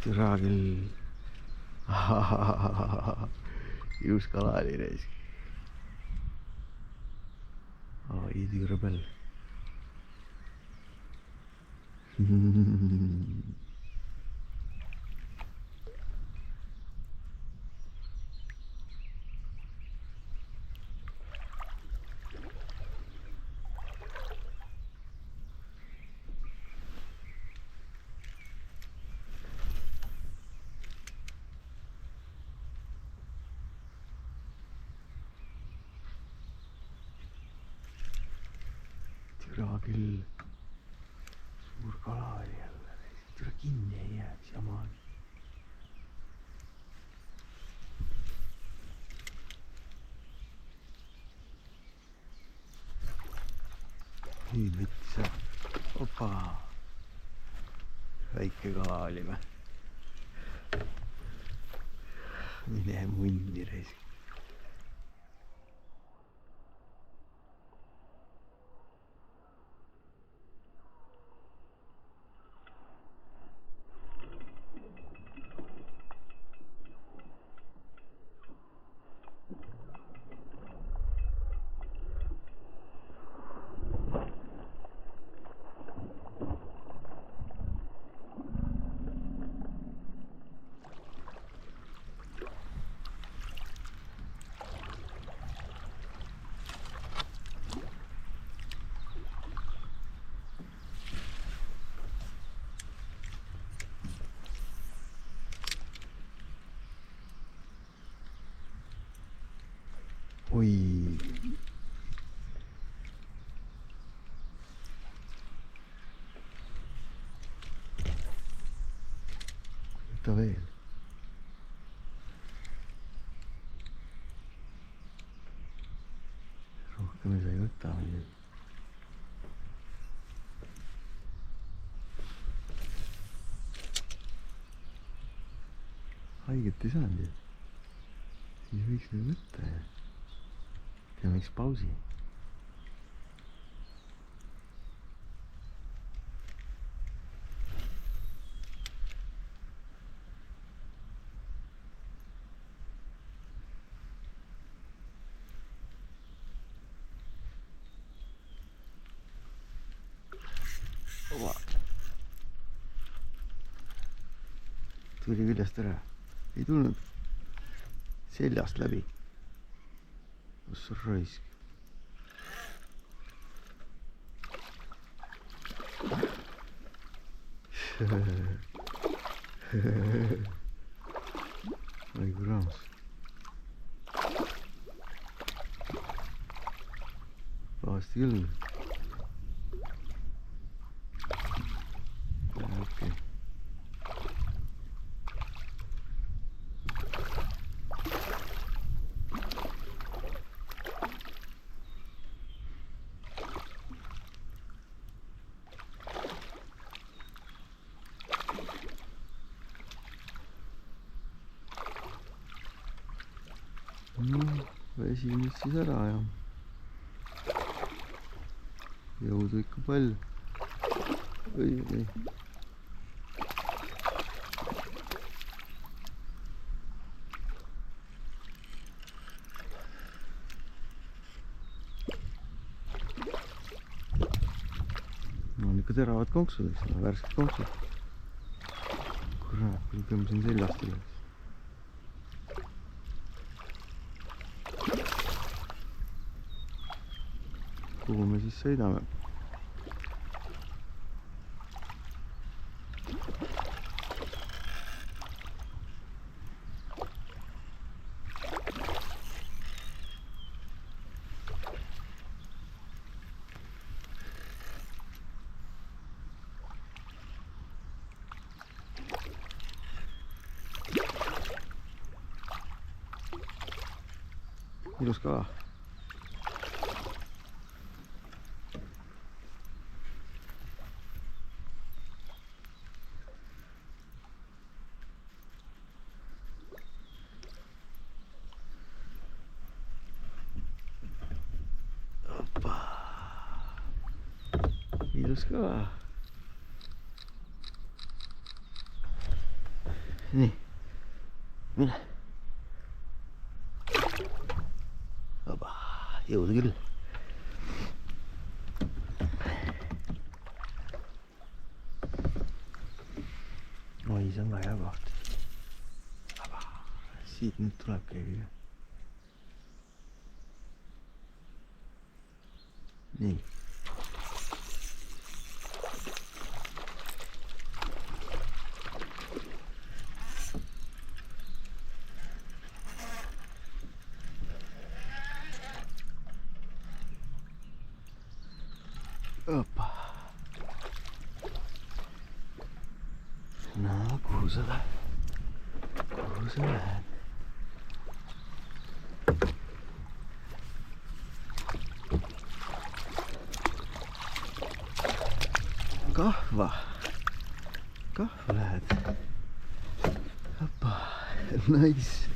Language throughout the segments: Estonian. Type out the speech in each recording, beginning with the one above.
türa küll. Ilus kala oli reis. Iidikõrbel. Türa küll. Suur kala oli jälle. Türa kinni ei jääks jama. Nüüd võttis ära. Opa. Väike kala oli või? Mine munni reis. Oi. Võta veel. Rohkem ei saa ei võta. Haiget ei saanud. Siis võiks veel võtta ja teeme üks pausi. Tuli küljest ära. Ei tulnud seljast läbi. Kus on raisk? Oi kui raamas. Pahasti küll. Okei. Vesi nüüd siis ära ja jõudu ikka palju. Oi. No on ikka teravad konksud, eks ole, värsked konksud. Kurat, kui tõmbasin seljast üles. Kuhu me siis sõidame? Ilus kala. Ilus kala. nii, mine. Oba, jõudu küll. oi, see on väga hea koht. Siit nüüd tuleb keegi. nii. Opa. No, kuhu sa lähed? Kuhu sa lähed? Kahva. Kahva lähed. Opa. Nice.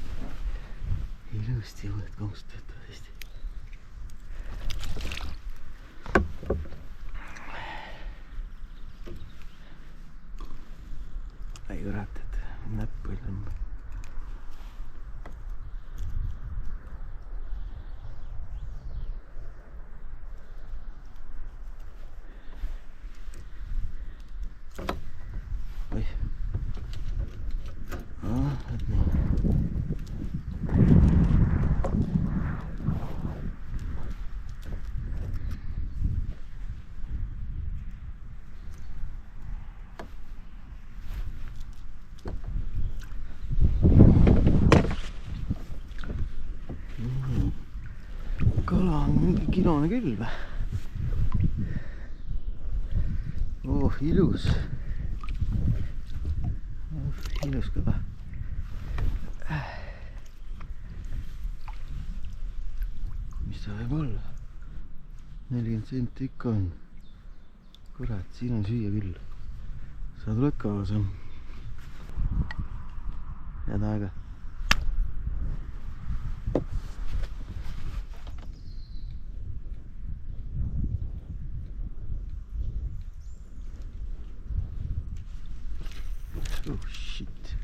Ilusti uued konkstud tõesti. Ai kurat, et näppu ei tõmba. Oi. Et nii. Kala on mingi kilone küll või? Oh, ilus. Ilus kala. Mis ta võib olla? 40 senti ikka on. Kurat, siin on süüa küll. Sa tuled kaasa. Head aega. Oh shit.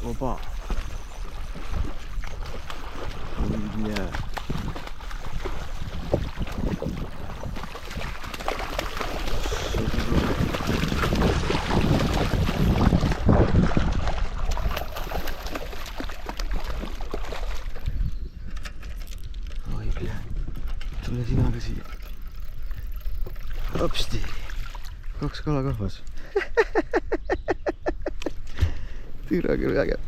Opa. Oh yeah. Oi bля. Tule sina ka siia. Hopsti. 2 kala kahvas. Türa küll vägev.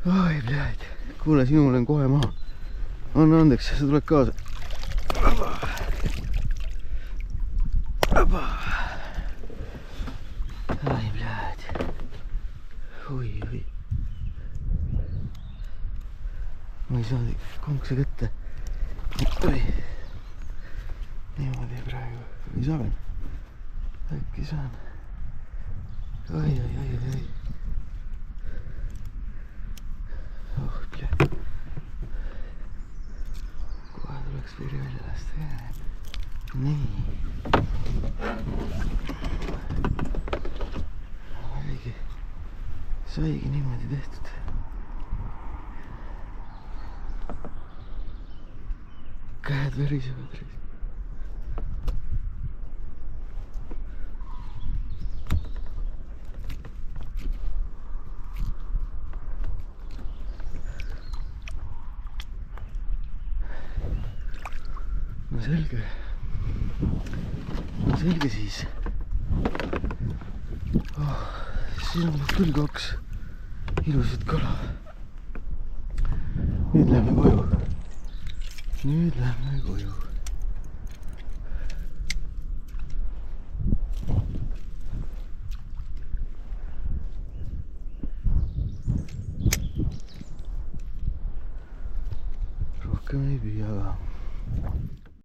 Oi, blядь. Kuule, sinul olen kohe maha. Anna andeks, sa tuled kaasa. Oi, blядь. Oi, oi. Ma ei saa konkse kätte. Oi. Niimoodi praegu. Ei saa veel. Äkki saan. Oi, oi, oi, oi. Oh, plee. Kohe tuleks piiri välja lasta. Nii. Saigi niimoodi tehtud. Käed verisevad. No selge. No selge siis. Oh, siin on küll 2 ilusat kala. Nüüd lähme koju. Nüüd lähme koju.